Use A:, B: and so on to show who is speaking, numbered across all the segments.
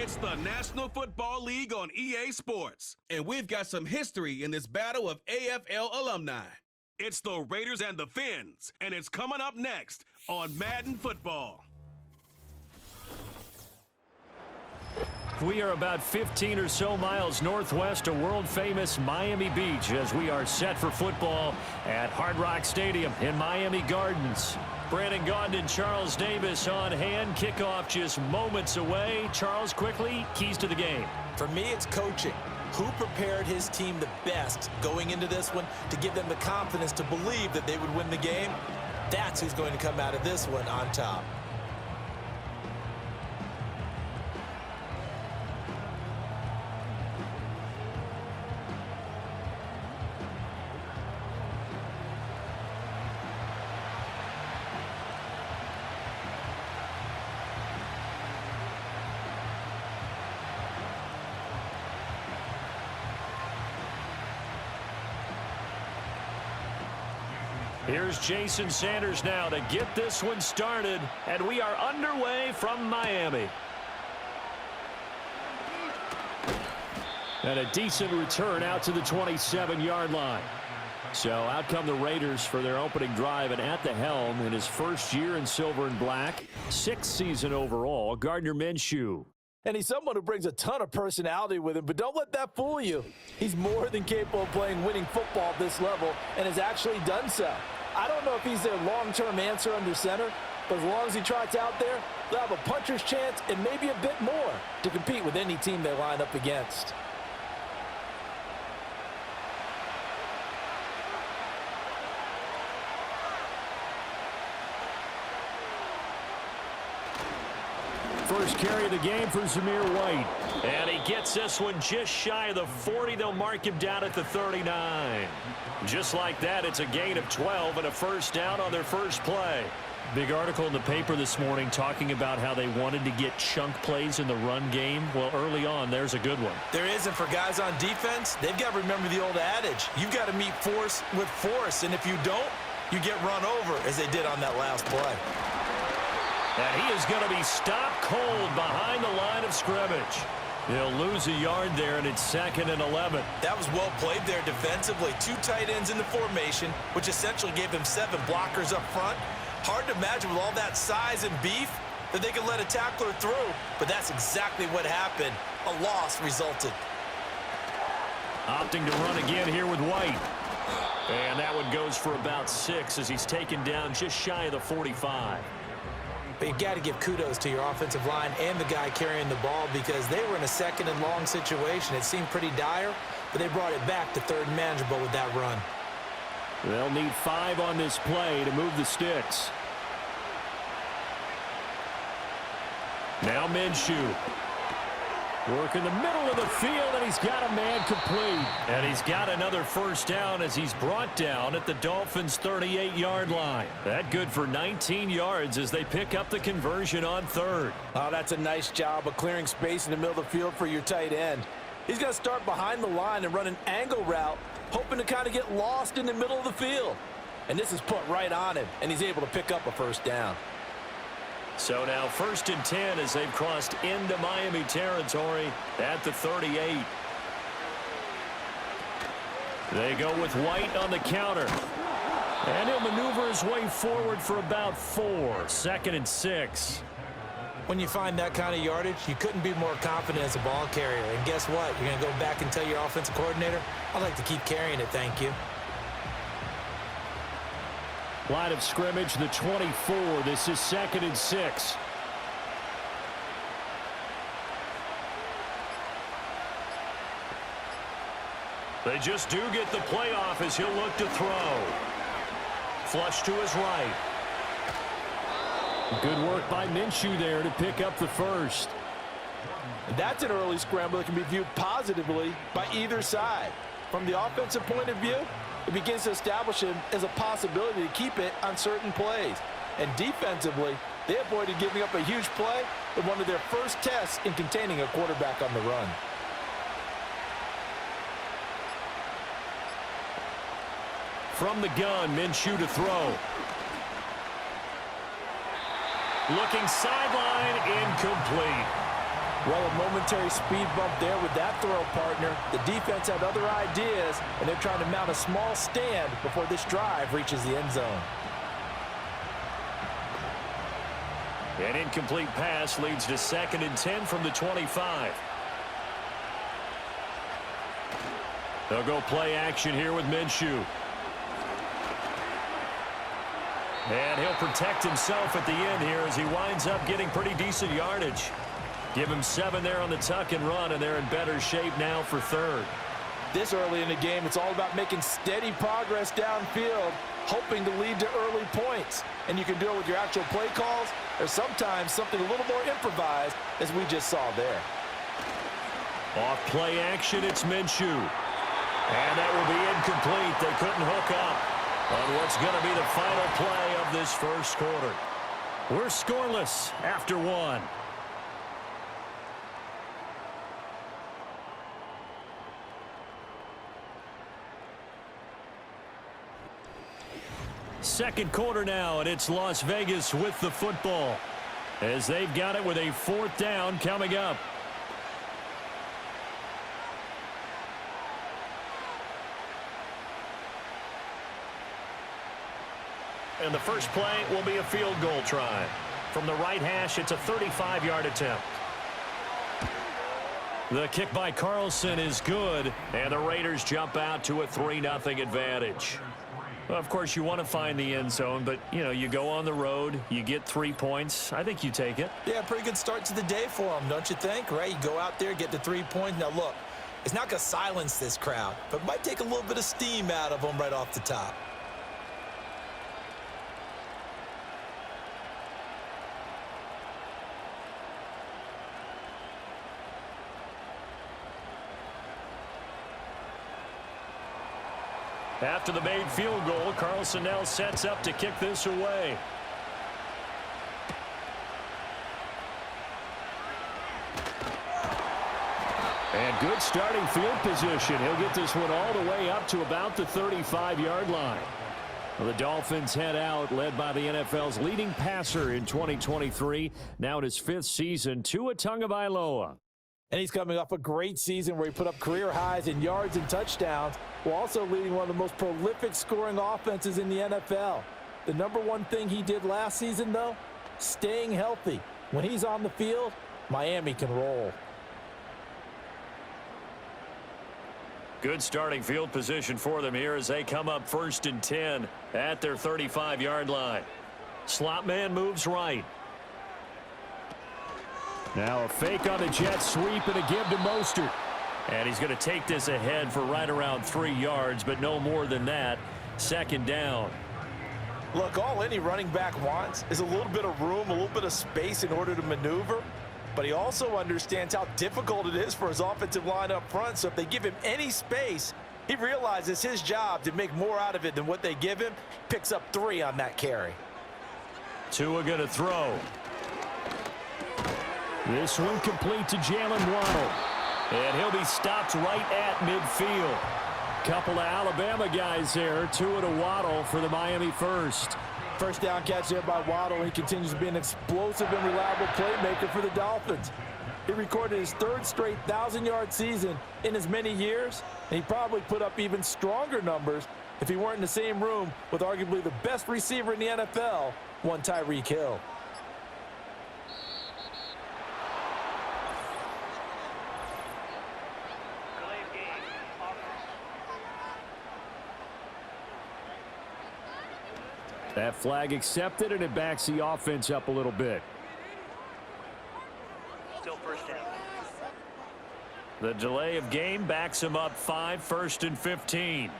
A: It's the National Football League on EA Sports, and we've got some history in this battle of AFL alumni. It's the Raiders and the Fins, and it's coming up next on Madden Football.
B: We are about 15 or so miles northwest of world-famous Miami Beach as we are set for football at Hard Rock Stadium in Miami Gardens. Brandon Gaudin and Charles Davis on hand. Kickoff just moments away. Charles, quickly, keys to the game.
C: For me, it's coaching. Who prepared his team the best going into this one to give them the confidence to believe that they would win the game? That's who's going to come out of this one on top.
B: Here's Jason Sanders now to get this one started, and we are underway from Miami. And a decent return out to the 27-yard line. So out come the Raiders for their opening drive, and at the helm in his first year in silver and black, 6th season overall, Gardner Minshew.
C: And he's someone who brings a ton of personality with him, but don't let that fool you. He's more than capable of playing winning football at this level and has actually done so. I don't know if he's their long-term answer under center, but as long as he trots out there, they'll have a puncher's chance and maybe a bit more to compete with any team they line up against.
B: First carry of the game for Zamir White. And he gets this one just shy of the 40. They'll mark him down at the 39. Just like that, it's a gain of 12 and a first down on their first play. Big article in the paper this morning talking about how they wanted to get chunk plays in the run game. Well, early on, there's a good one.
C: There isn't for guys on defense. They've got to remember the old adage. You've got to meet force with force, and if you don't, you get run over, as they did on that last play.
B: And he is going to be stopped cold behind the line of scrimmage. He'll lose a yard there, and it's 2nd and 11.
C: That was well played there defensively. 2 tight ends in the formation, which essentially gave them 7 blockers up front. Hard to imagine with all that size and beef that they could let a tackler through, but that's exactly what happened. A loss resulted.
B: Opting to run again here with White. And that one goes for about 6 as he's taken down just shy of the 45.
C: But you've got to give kudos to your offensive line and the guy carrying the ball because they were in a 2nd and long situation. It seemed pretty dire, but they brought it back to 3rd and manageable with that run.
B: They'll need 5 on this play to move the sticks. Now Minshew. Work in the middle of the field, and he's got a man complete. And he's got another first down as he's brought down at the Dolphins' 38-yard line. That good for 19 yards as they pick up the conversion on 3rd.
C: Oh, that's a nice job of clearing space in the middle of the field for your tight end. He's going to start behind the line and run an angle route, hoping to kind of get lost in the middle of the field. And this is put right on him, and he's able to pick up a first down.
B: So now 1st and 10 as they've crossed into Miami territory at the 38. They go with White on the counter. And he'll maneuver his way forward for about 4. 2nd and 6.
C: When you find that kind of yardage, you couldn't be more confident as a ball carrier. And guess what? You're going to go back and tell your offensive coordinator, I'd like to keep carrying it, thank you.
B: Line of scrimmage, the 24. This is 2nd and 6. They just do get the playoff as he'll look to throw. Flush to his right. Good work by Minshew there to pick up the first.
C: That's an early scramble that can be viewed positively by either side. From the offensive point of view, it begins to establish him as a possibility to keep it on certain plays. And defensively, they avoided giving up a huge play in one of their first tests in containing a quarterback on the run.
B: From the gun, Minshew to throw. Looking sideline, incomplete.
C: Well, a momentary speed bump there with that throw, partner. The defense had other ideas, and they're trying to mount a small stand before this drive reaches the end zone.
B: An incomplete pass leads to 2nd and 10 from the 25. They'll go play action here with Minshew. And he'll protect himself at the end here as he winds up getting pretty decent yardage. Give him 7 there on the tuck and run, and they're in better shape now for 3rd.
C: This early in the game, it's all about making steady progress downfield, hoping to lead to early points. And you can do it with your actual play calls, or sometimes something a little more improvised, as we just saw there.
B: Off play action, it's Minshew. And that will be incomplete. They couldn't hook up on what's going to be the final play of this first quarter. We're scoreless after 1. Second quarter now, and it's Las Vegas with the football as they've got it with a 4th down coming up. And the first play will be a field goal try. From the right hash, it's a 35-yard attempt. The kick by Carlson is good, and the Raiders jump out to a 3-0 advantage. Well, of course, you want to find the end zone, but, you know, you go on the road, you get 3 points. I think you take it.
C: Yeah, pretty good start to the day for them, don't you think? Right? You go out there, get the 3 points. Now, look, it's not going to silence this crowd, but it might take a little bit of steam out of them right off the top.
B: After the made field goal, Carlson now sets up to kick this away. And good starting field position. He'll get this one all the way up to about the 35-yard line. Well, the Dolphins head out, led by the NFL's leading passer in 2023. Now in his 5th season, Tua Tagovailoa.
C: And he's coming off a great season where he put up career highs in yards and touchdowns, while also leading one of the most prolific scoring offenses in the NFL. The #1 thing he did last season, though, staying healthy. When he's on the field, Miami can roll.
B: Good starting field position for them here as they come up 1st and 10 at their 35-yard line. Slot man moves right. Now a fake on the jet sweep and a give to Mostert. And he's going to take this ahead for right around 3 yards, but no more than that. 2nd down.
C: Look, all any running back wants is a little bit of room, a little bit of space in order to maneuver. But he also understands how difficult it is for his offensive line up front. So if they give him any space, he realizes his job to make more out of it than what they give him. Picks up 3 on that carry.
B: Tua going to throw. This one complete to Jalen Waddle. And he'll be stopped right at midfield. Couple of Alabama guys there. Tua to Waddle for the Miami first.
C: First down catch there by Waddle. He continues to be an explosive and reliable playmaker for the Dolphins. He recorded his 3rd straight 1,000-yard season in as many years. And he probably put up even stronger numbers if he weren't in the same room with arguably the best receiver in the NFL, one Tyreek Hill.
B: That flag accepted, and it backs the offense up a little bit.
D: Still 1st down.
B: The delay of game backs him up 5, 1st and 15.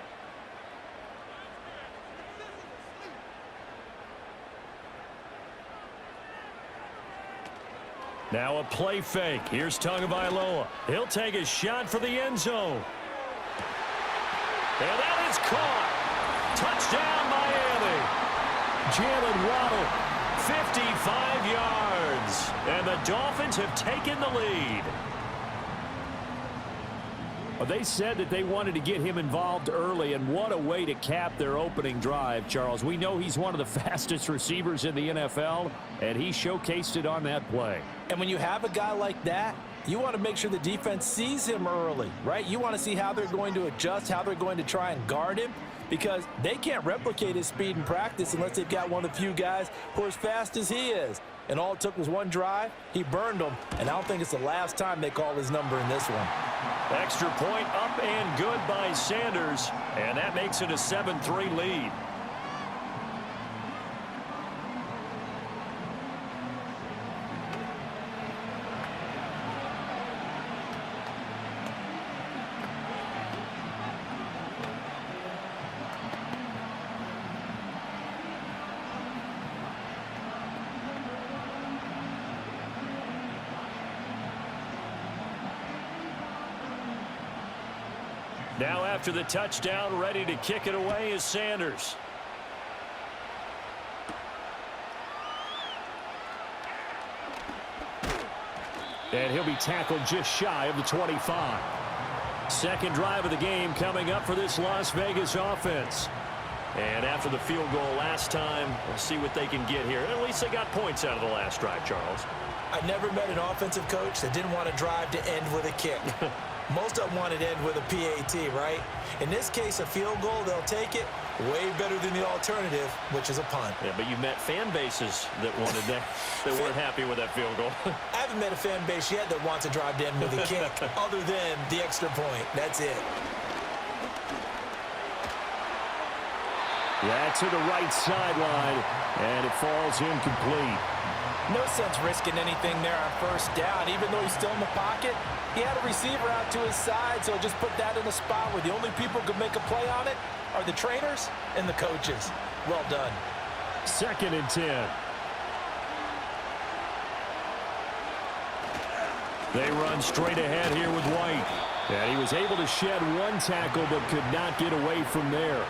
B: Now a play fake. Here's Tagovailoa. He'll take a shot for the end zone. And that is caught. Touchdown, Miami. Jalen Waddle, 55 yards. And the Dolphins have taken the lead. Well, they said that they wanted to get him involved early, and what a way to cap their opening drive, Charles. We know he's one of the fastest receivers in the NFL, and he showcased it on that play.
C: And when you have a guy like that, You want to make sure the defense sees him early, right? You want to see how they're going to adjust, how they're going to try and guard him, because they can't replicate his speed in practice unless they've got one of the few guys who are as fast as he is. And all it took was one drive. He burned them, and I don't think it's the last time they call his number in this one.
B: Extra point up and good by Sanders, and that makes it a 7-3 lead. Now after the touchdown, ready to kick it away is Sanders. And he'll be tackled just shy of the 25. Second drive of the game coming up for this Las Vegas offense. And after the field goal last time, we'll see what they can get here. At least they got points out of the last drive, Charles.
C: I never met an offensive coach that didn't want to drive to end with a kick. Most of them want it to end with a PAT, right? In this case, a field goal, they'll take it. Way better than the alternative, which is a punt.
B: Yeah, but you met fan bases that wanted that, that weren't happy with that field goal.
C: I haven't met a fan base yet that wants to drive to end with a kick, other than the extra point. That's it.
B: Yeah, to the right sideline, and it falls incomplete.
C: No sense risking anything there on first down. Even though he's still in the pocket, he had a receiver out to his side, so just put that in a spot where the only people who can make a play on it are the trainers and the coaches. Well done.
B: 2nd and 10. They run straight ahead here with White. And he was able to shed one tackle but could not get away from there.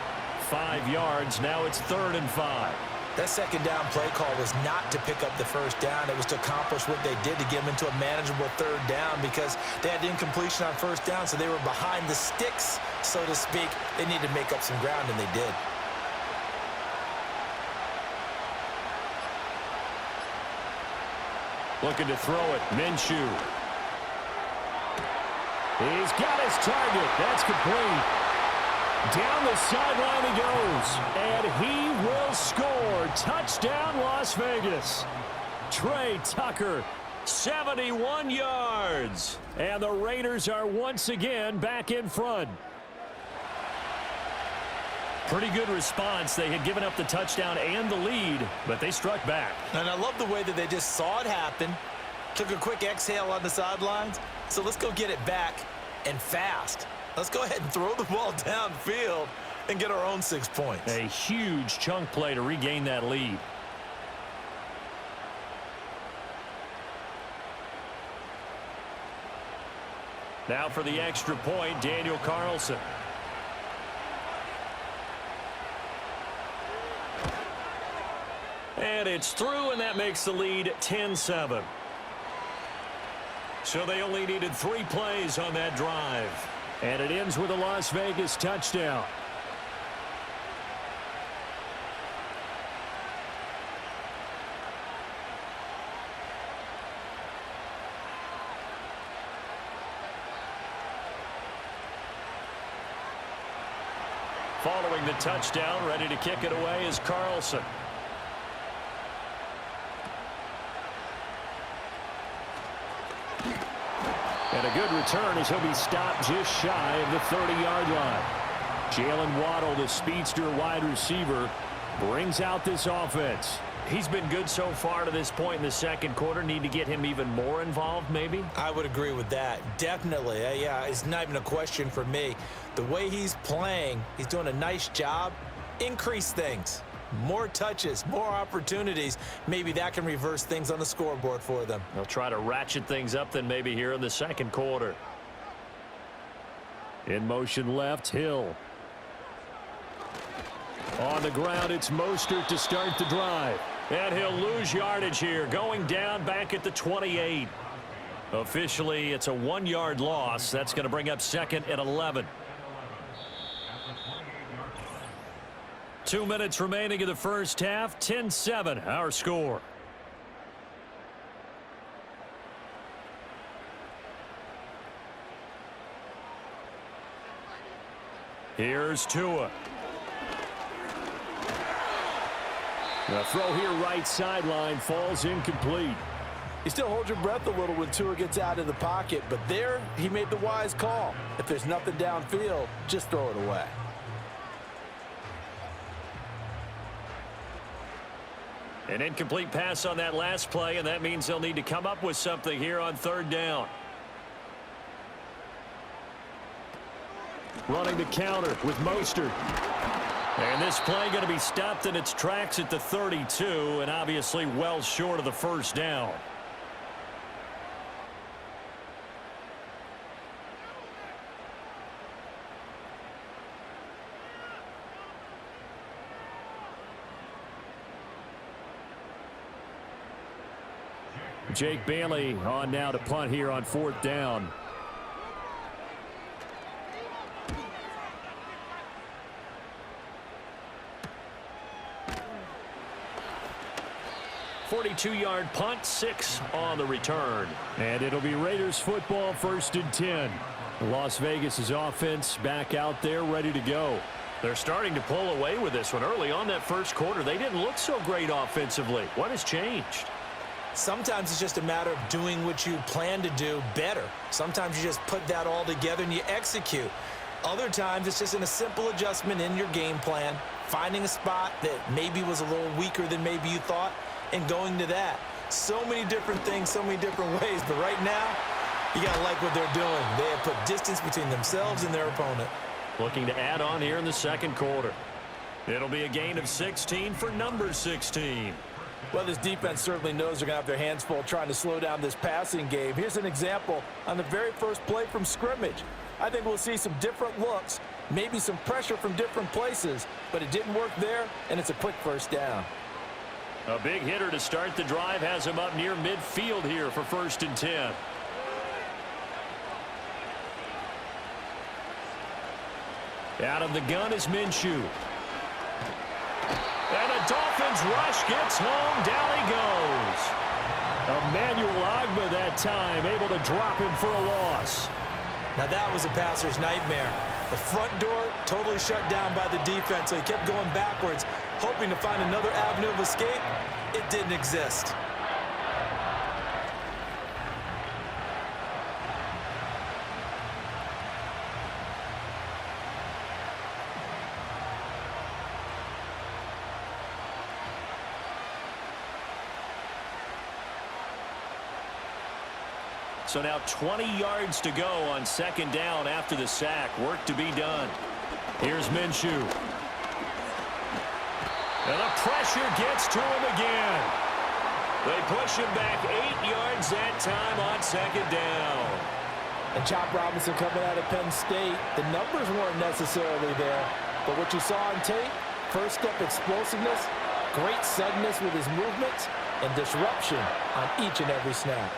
B: 5 yards. Now it's 3rd and 5.
C: That second down play call was not to pick up the first down. It was to accomplish what they did to get them into a manageable 3rd down because they had incompletion on first down, so they were behind the sticks, so to speak. They needed to make up some ground, and they did.
B: Looking to throw it. Minshew. He's got his target. That's complete. Down the sideline he goes, and he will score. Touchdown, Las Vegas. Trey Tucker, 71 yards. And the Raiders are once again back in front. Pretty good response. They had given up the touchdown and the lead, but they struck back.
C: And I love the way that they just saw it happen, took a quick exhale on the sidelines. So let's go get it back, and fast. Let's go ahead and throw the ball downfield and get our own 6 points.
B: A huge chunk play to regain that lead. Now for the extra point, Daniel Carlson. And it's through, and that makes the lead 10-7. So they only needed 3 plays on that drive. And it ends with a Las Vegas touchdown. Following the touchdown, ready to kick it away is Carlson. And a good return as he'll be stopped just shy of the 30-yard line. Jalen Waddle, the speedster wide receiver, brings out this offense. He's been good so far to this point in the second quarter. Need to get him even more involved, maybe?
C: I would agree with that. Definitely. Yeah, it's not even a question for me. The way he's playing, he's doing a nice job. Increase things. More touches, more opportunities. Maybe that can reverse things on the scoreboard for them.
B: They'll try to ratchet things up then maybe here in the second quarter. In motion left, Hill. On the ground, it's Mostert to start the drive. And he'll lose yardage here, going down back at the 28. Officially, it's a 1-yard loss. That's going to bring up 2nd and 11. 2 minutes remaining in the first half. 10-7, our score. Here's Tua. The throw here right sideline falls incomplete.
C: You still hold your breath a little when Tua gets out of the pocket, but there he made the wise call. If there's nothing downfield, just throw it away.
B: An incomplete pass on that last play, and that means they'll need to come up with something here on third down. Running the counter with Mostert. And this play going to be stopped in its tracks at the 32, and obviously well short of the first down. Jake Bailey on now to punt here on fourth down. .42-yard punt, 6 on the return. And it'll be Raiders football, 1st and 10. Las Vegas' offense back out there ready to go. They're starting to pull away with this one. Early on that first quarter, they didn't look so great offensively. What has changed?
C: Sometimes it's just a matter of doing what you plan to do better. Sometimes you just put that all together and you execute. Other times it's just in a simple adjustment in your game plan, finding a spot that maybe was a little weaker than maybe you thought, and going to that. So many different things, so many different ways, but right now, you got to like what they're doing. They have put distance between themselves and their opponent.
B: Looking to add on here in the second quarter. It'll be a gain of 16 for number 16.
C: Well, this defense certainly knows they're going to have their hands full trying to slow down this passing game. Here's an example on the very first play from scrimmage. I think we'll see some different looks, maybe some pressure from different places, but it didn't work there, and it's a quick first down.
B: A big hitter to start the drive has him up near midfield here for 1st and 10. Out of the gun is Minshew. And a Dolphins rush gets home. Down he goes. Emmanuel Ogbah that time able to drop him for a loss.
C: Now that was a passer's nightmare. The front door totally shut down by the defense, so he kept going backwards, hoping to find another avenue of escape. It didn't exist.
B: So now 20 yards to go on 2nd down after the sack. Work to be done. Here's Minshew. And the pressure gets to him again. They push him back 8 yards that time on 2nd down.
C: And Chop Robinson coming out of Penn State, the numbers weren't necessarily there, but what you saw on tape, first step explosiveness, great suddenness with his movements, and disruption on each and every snap.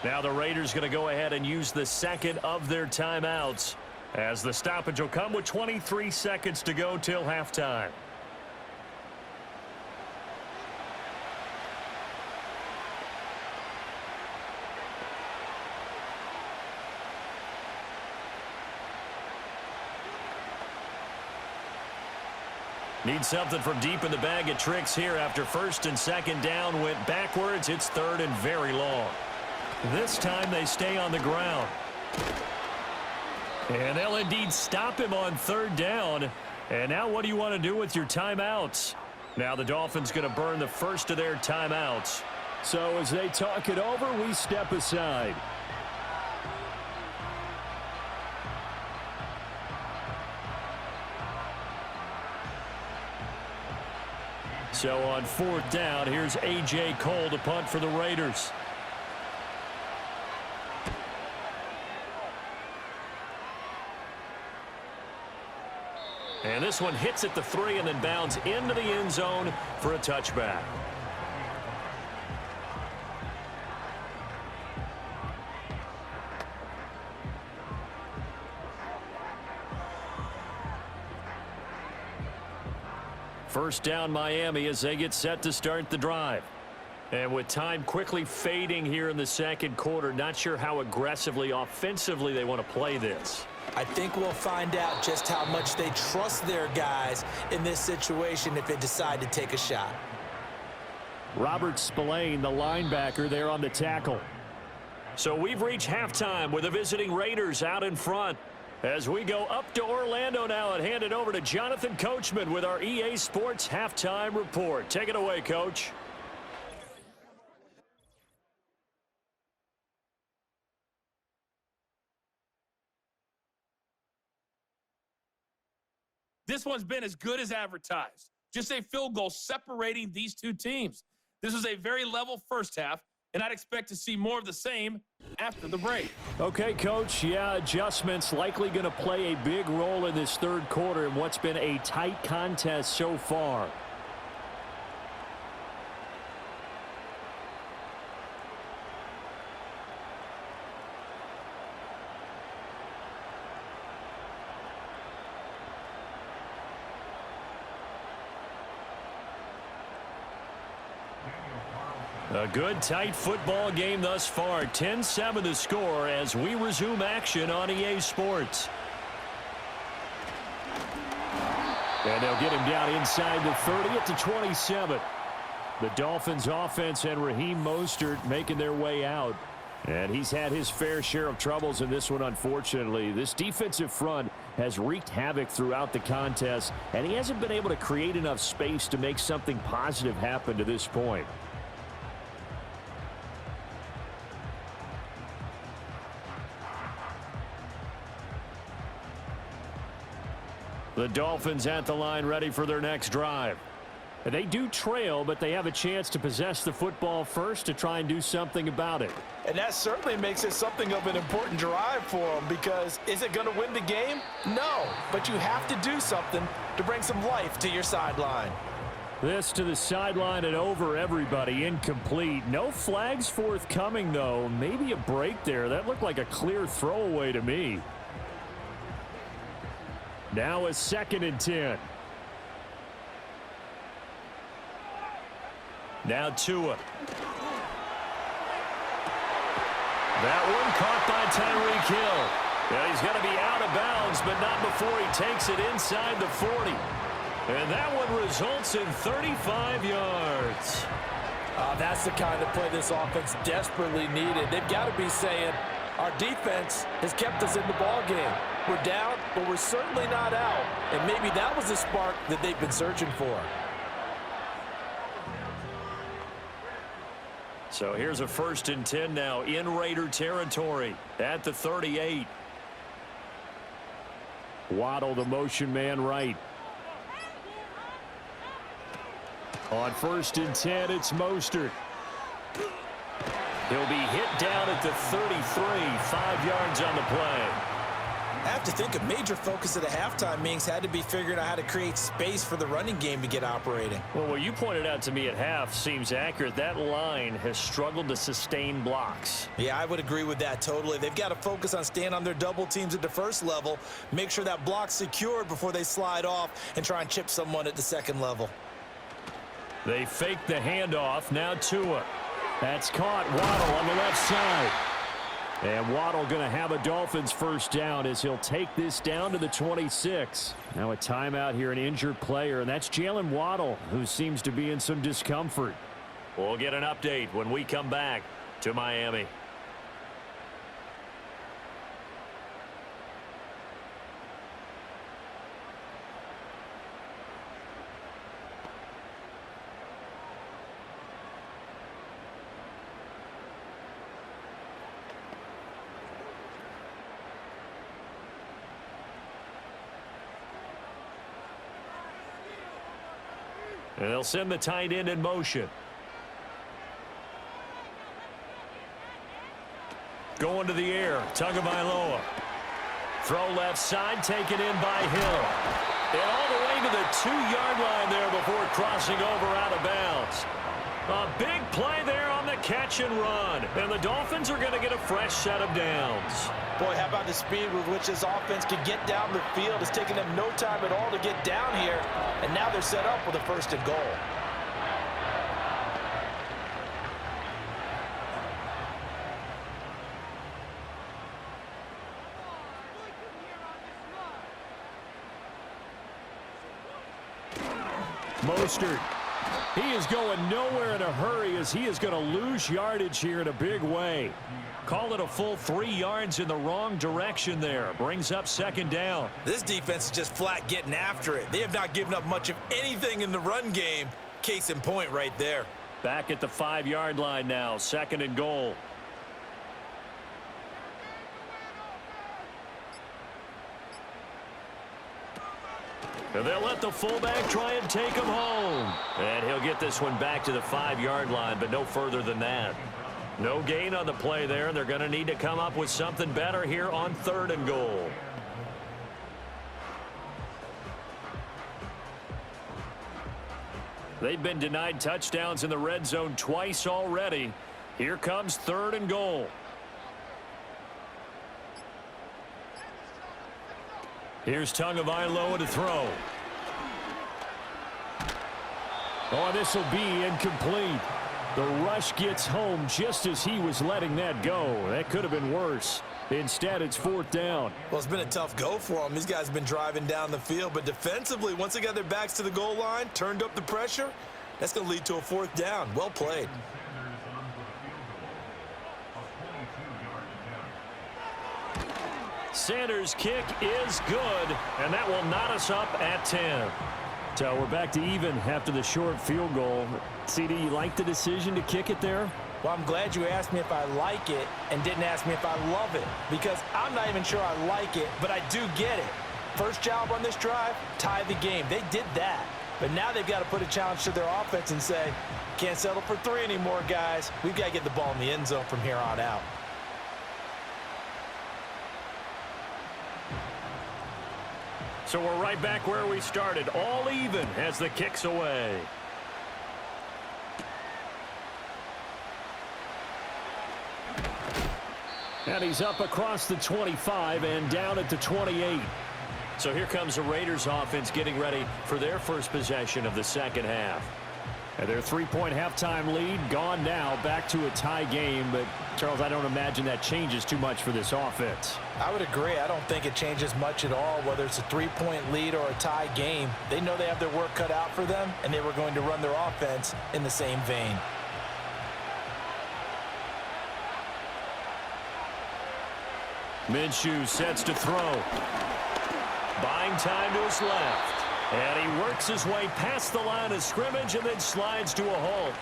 B: Now the Raiders going to go ahead and use the second of their timeouts, as the stoppage will come with 23 seconds to go till halftime. Need something from deep in the bag of tricks here after 1st and 2nd down went backwards. It's 3rd and very long. This time they stay on the ground. And they'll indeed stop him on 3rd down. And now what do you want to do with your timeouts? Now the Dolphins going to burn the first of their timeouts. So as they talk it over, we step aside. So on 4th down, here's A.J. Cole to punt for the Raiders. And this one hits at the 3 and then bounds into the end zone for a touchback. First down Miami as they get set to start the drive. And with time quickly fading here in the second quarter, not sure how aggressively, offensively they want to play this.
C: I think we'll find out just how much they trust their guys in this situation if they decide to take a shot.
B: Robert Spillane, the linebacker, there on the tackle. So we've reached halftime with the visiting Raiders out in front. As we go up to Orlando now and hand it over to Jonathan Coachman with our EA Sports Halftime Report. Take it away, Coach.
D: This one's been as good as advertised. Just a field goal separating these two teams. This was a very level first half, and I'd expect to see more of the same after the break.
B: Okay, Coach. Yeah, adjustments likely going to play a big role in this third quarter in what's been a tight contest so far. A good, tight football game thus far. 10-7 the score as we resume action on EA Sports. And they'll get him down inside the 30 at the 27. The Dolphins offense and Raheem Mostert making their way out. And he's had his fair share of troubles in this one, unfortunately. This defensive front has wreaked havoc throughout the contest, and he hasn't been able to create enough space to make something positive happen to this point. The Dolphins at the line ready for their next drive. They do trail, but they have a chance to possess the football first to try and do something about it.
C: And that certainly makes it something of an important drive for them, because is it going to win the game? No, but you have to do something to bring some life to your sideline.
B: This to the sideline and over everybody, incomplete. No flags forthcoming, though. Maybe a break there. That looked like a clear throwaway to me. Now a 2nd and 10. Now Tua. That one caught by Tyreek Hill. Yeah, he's going to be out of bounds, but not before he takes it inside the 40. And that one results in 35 yards.
C: That's the kind of play this offense desperately needed. They've got to be saying, our defense has kept us in the ballgame. We're down, but we're certainly not out. And maybe that was the spark that they've been searching for.
B: So here's a 1st and 10 now in Raider territory at the 38. Waddle, the motion man right. On 1st and 10, it's Mostert. He'll be hit down at the 33, 5 yards on the play.
C: I have to think a major focus of the halftime meetings had to be figuring out how to create space for the running game to get operating.
B: Well, what you pointed out to me at half seems accurate. That line has struggled to sustain blocks.
C: Yeah, I would agree with that totally. They've got to focus on staying on their double teams at the first level, make sure that block's secured before they slide off and try and chip someone at the second level.
B: They fake the handoff. Now Tua. That's caught. Waddle on the left side. And Waddle going to have a Dolphins first down as he'll take this down to the 26. Now a timeout here, an injured player, and that's Jalen Waddle, who seems to be in some discomfort. We'll get an update when we come back to Miami. And they'll send the tight end in motion. Going to the air, Tagovailoa. Throw left side, taken in by Hill. And all the way to the 2-yard line there before crossing over out of bounds. A big play there on the catch and run. And the Dolphins are going to get a fresh set of downs.
C: Boy, how about the speed with which this offense can get down the field? It's taken them no time at all to get down here. And now they're set up with a 1st and goal.
B: Mostert. He is going nowhere in a hurry as he is going to lose yardage here in a big way. Call it a full 3 yards in the wrong direction there. Brings up second down.
C: This defense is just flat getting after it. They have not given up much of anything in the run game. Case in point right there.
B: Back at the 5-yard line now. Second and goal. And they'll let the fullback try and take him home. And he'll get this one back to the 5-yard line, but no further than that. No gain on the play there. They're going to need to come up with something better here on third and goal. They've been denied touchdowns in the red zone twice already. Here comes third and goal. Here's Tagovailoa to throw. Oh, this will be incomplete. The rush gets home just as he was letting that go. That could have been worse. Instead, it's fourth down.
C: Well, it's been a tough go for them. These guys have been driving down the field, but defensively, once they got their backs to the goal line, turned up the pressure, that's going to lead to a fourth down. Well played.
B: Sanders' kick is good, and that will knot us up at 10. So we're back to even after the short field goal. CD, you like the decision to kick it there?
C: Well, I'm glad you asked me if I like it and didn't ask me if I love it, because I'm not even sure I like it, but I do get it. First job on this drive, tie the game. They did that, but now they've got to put a challenge to their offense and say, can't settle for 3 anymore, guys. We've got to get the ball in the end zone from here on out.
B: So we're right back where we started, all even as the kick's away. And he's up across the 25 and down at the 28. So here comes the Raiders offense getting ready for their first possession of the second half. And their 3-point halftime lead gone now, back to a tie game. But, Charles, I don't imagine that changes too much for this offense.
C: I would agree. I don't think it changes much at all, whether it's a 3-point lead or a tie game. They know they have their work cut out for them, and they were going to run their offense in the same vein.
B: Minshew sets to throw. Buying time to his left. And he works his way past the line of scrimmage and then slides to a halt.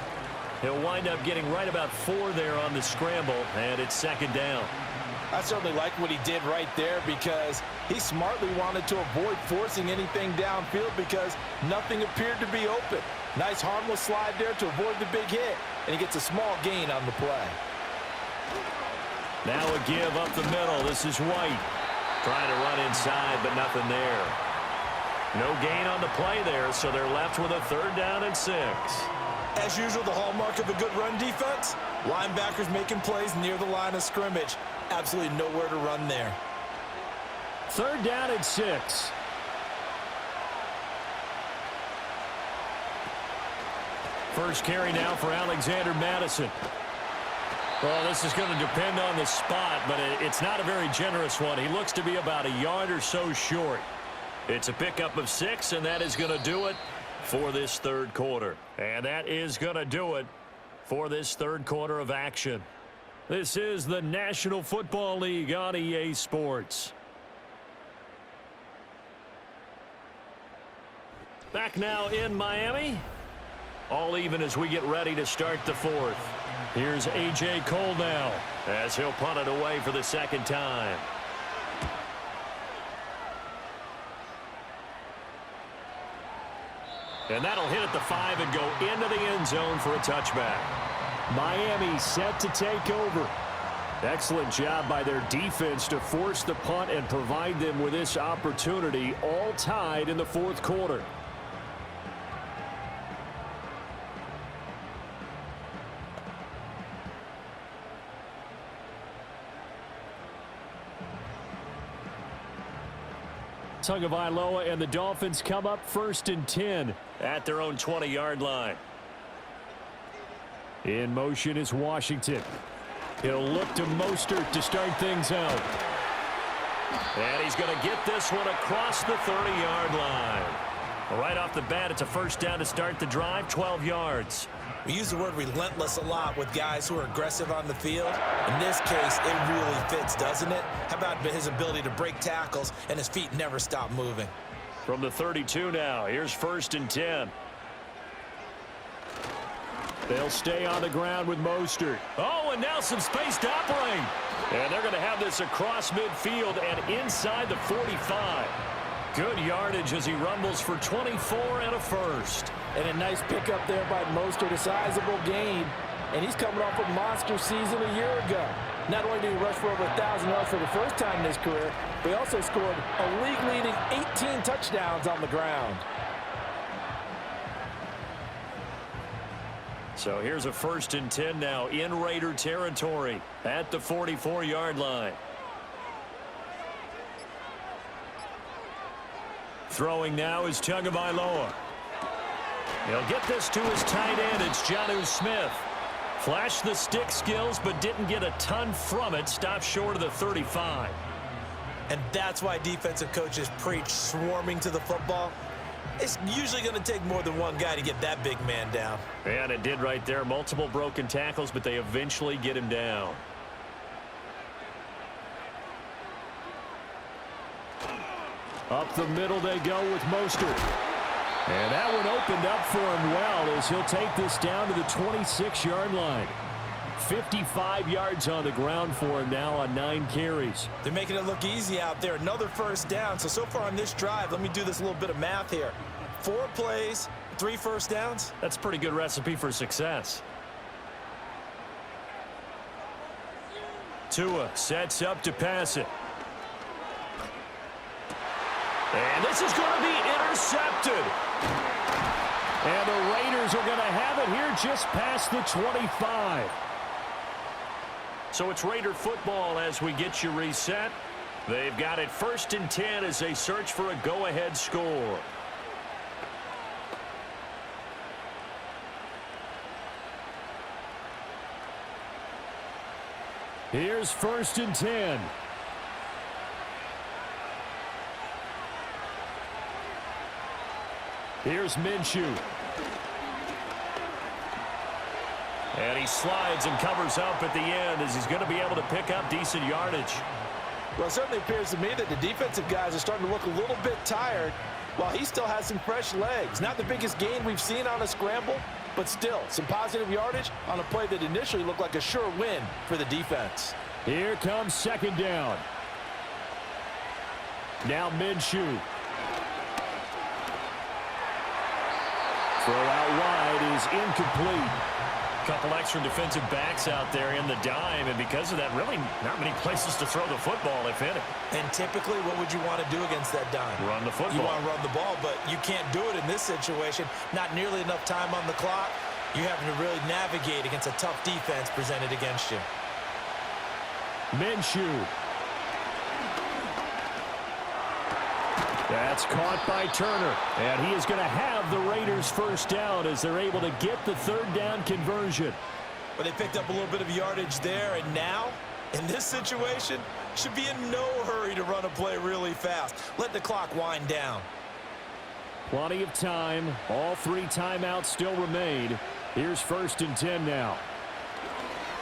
B: He'll wind up getting right about 4 there on the scramble, and it's second down.
C: I certainly like what he did right there because he smartly wanted to avoid forcing anything downfield because nothing appeared to be open. Nice harmless slide there to avoid the big hit, and he gets a small gain on the play.
B: Now a give up the middle. This is White. Trying to run inside, but nothing there. No gain on the play there, so they're left with a 3rd down and 6.
C: As usual, the hallmark of a good run defense, linebackers making plays near the line of scrimmage. Absolutely nowhere to run there.
B: 3rd down and 6. First carry now for Alexander Madison. Well, this is going to depend on the spot, but it's not a very generous one. He looks to be about a yard or so short. It's a pickup of 6, and that is going to do it for this third quarter. And that is going to do it for this third quarter of action. This is the National Football League on EA Sports. Back now in Miami. All even as we get ready to start the fourth. Here's A.J. Cole now as he'll punt it away for the second time. And that'll hit at the 5 and go into the end zone for a touchback. Miami set to take over. Excellent job by their defense to force the punt and provide them with this opportunity, all tied in the fourth quarter. Tagovailoa and the Dolphins come up 1st and 10 at their own 20-yard line. In motion is Washington. He'll look to Mostert to start things out. And he's going to get this one across the 30-yard line. Right off the bat, it's a first down to start the drive, 12 yards.
C: We use the word relentless a lot with guys who are aggressive on the field. In this case, it really fits, doesn't it? How about his ability to break tackles and his feet never stop moving?
B: From the 32 now, here's 1st and 10. They'll stay on the ground with Mostert. Oh, and now some space to operate. And they're going to have this across midfield and inside the 45. Good yardage as he rumbles for 24 and a first.
C: And a nice pickup there by Mostert, a sizable gain. And he's coming off a monster season a year ago. Not only did he rush for over 1,000 yards for the first time in his career, but he also scored a league-leading 18 touchdowns on the ground.
B: So here's a 1st and 10 now in Raider territory at the 44-yard line. Throwing now is Tagovailoa. He'll get this to his tight end. It's Jonnu Smith. Flashed the stick skills, but didn't get a ton from it. Stopped short of the 35.
C: And that's why defensive coaches preach swarming to the football. It's usually going to take more than one guy to get that big man down.
B: And it did right there. Multiple broken tackles, but they eventually get him down. Up the middle they go with Mostert. And that one opened up for him well as he'll take this down to the 26-yard line. 55 yards on the ground for him now on 9 carries.
C: They're making it look easy out there. Another first down. So far on this drive, let me do this little bit of math here. 4 plays, 3 first downs.
B: That's a pretty good recipe for success. Tua sets up to pass it. And this is going to be intercepted. And the Raiders are going to have it here just past the 25. So it's Raider football as we get you reset. They've got it 1st and 10 as they search for a go-ahead score. Here's 1st and 10. Here's Minshew. And he slides and covers up at the end as he's going to be able to pick up decent yardage.
C: Well, it certainly appears to me that the defensive guys are starting to look a little bit tired while he still has some fresh legs. Not the biggest gain we've seen on a scramble, but still some positive yardage on a play that initially looked like a sure win for the defense.
B: Here comes 2nd down. Now Minshew. Throw out wide is incomplete. Couple extra defensive backs out there in the dime, and because of that, really not many places to throw the football, if any.
C: And typically, what would you want to do against that dime?
B: Run the football.
C: You want to run the ball, but you can't do it in this situation. Not nearly enough time on the clock. You're having to really navigate against a tough defense presented against you.
B: Minshew. That's caught by Turner, and he is going to have the Raiders 1st down as they're able to get the 3rd down conversion.
C: But they picked up a little bit of yardage there, and now, in this situation, should be in no hurry to run a play really fast. Let the clock wind down.
B: Plenty of time. All 3 timeouts still remain. Here's 1st and 10 now.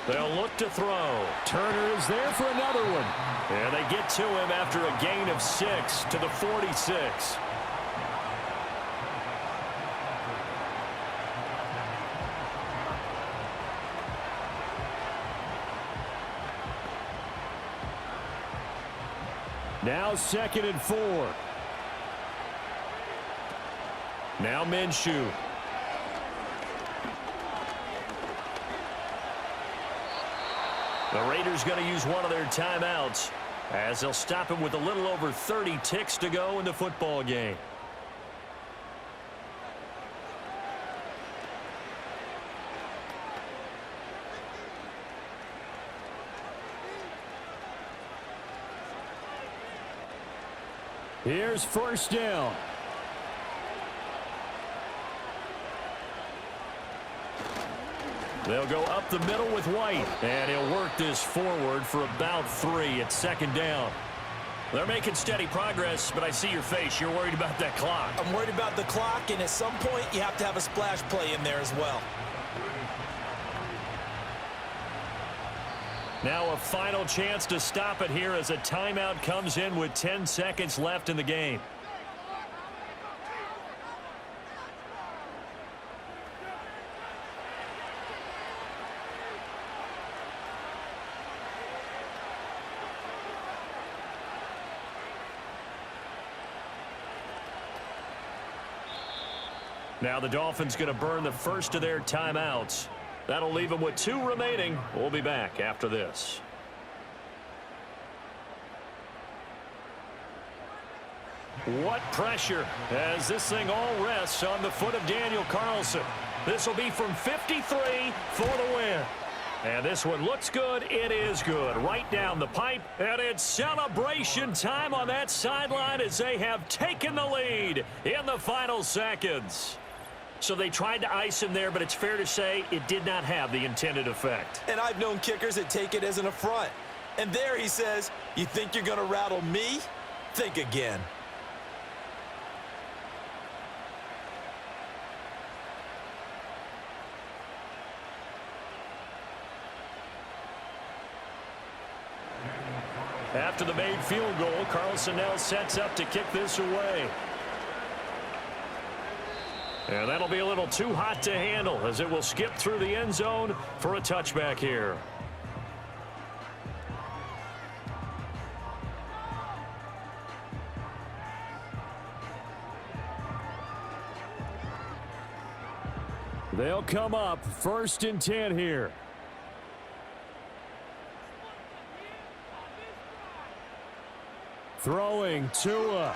B: They'll look to throw. Turner is there for another one. And they get to him after a gain of 6 to the 46. Now 2nd and 4. Now Minshew. The Raiders going to use one of their timeouts as they'll stop him with a little over 30 ticks to go in the football game. Here's 1st down. They'll go up the middle with White, and he'll work this forward for about 3 at 2nd down. They're making steady progress, but I see your face. You're worried about that clock.
C: I'm worried about the clock, and at some point, you have to have a splash play in there as well.
B: Now a final chance to stop it here as a timeout comes in with 10 seconds left in the game. Now the Dolphins going to burn the first of their timeouts. That'll leave them with 2 remaining. We'll be back after this. What pressure as this thing all rests on the foot of Daniel Carlson. This will be from 53 for the win. And this one looks good. It is good. Right down the pipe. And it's celebration time on that sideline as they have taken the lead in the final seconds. So they tried to ice him there, but it's fair to say it did not have the intended effect.
C: And I've known kickers that take it as an affront. And there he says, you think you're going to rattle me? Think again.
B: After the made field goal, Carlson now sets up to kick this away. And that'll be a little too hot to handle as it will skip through the end zone for a touchback here. They'll come up 1st and 10 here. Throwing Tua.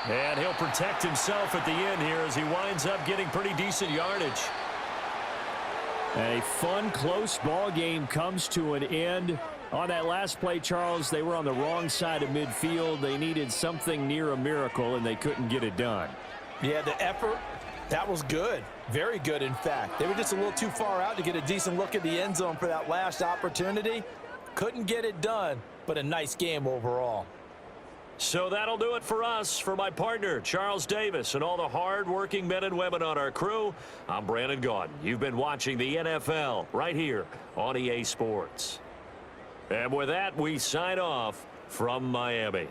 B: And he'll protect himself at the end here as he winds up getting pretty decent yardage. A fun, close ball game comes to an end. On that last play, Charles, they were on the wrong side of midfield. They needed something near a miracle, and they couldn't get it done.
C: Yeah, the effort, that was good. Very good, in fact. They were just a little too far out to get a decent look at the end zone for that last opportunity. Couldn't get it done, but a nice game overall.
B: So that'll do it for us. For my partner, Charles Davis, and all the hard-working men and women on our crew, I'm Brandon Gaudin. You've been watching the NFL right here on EA Sports. And with that, we sign off from Miami.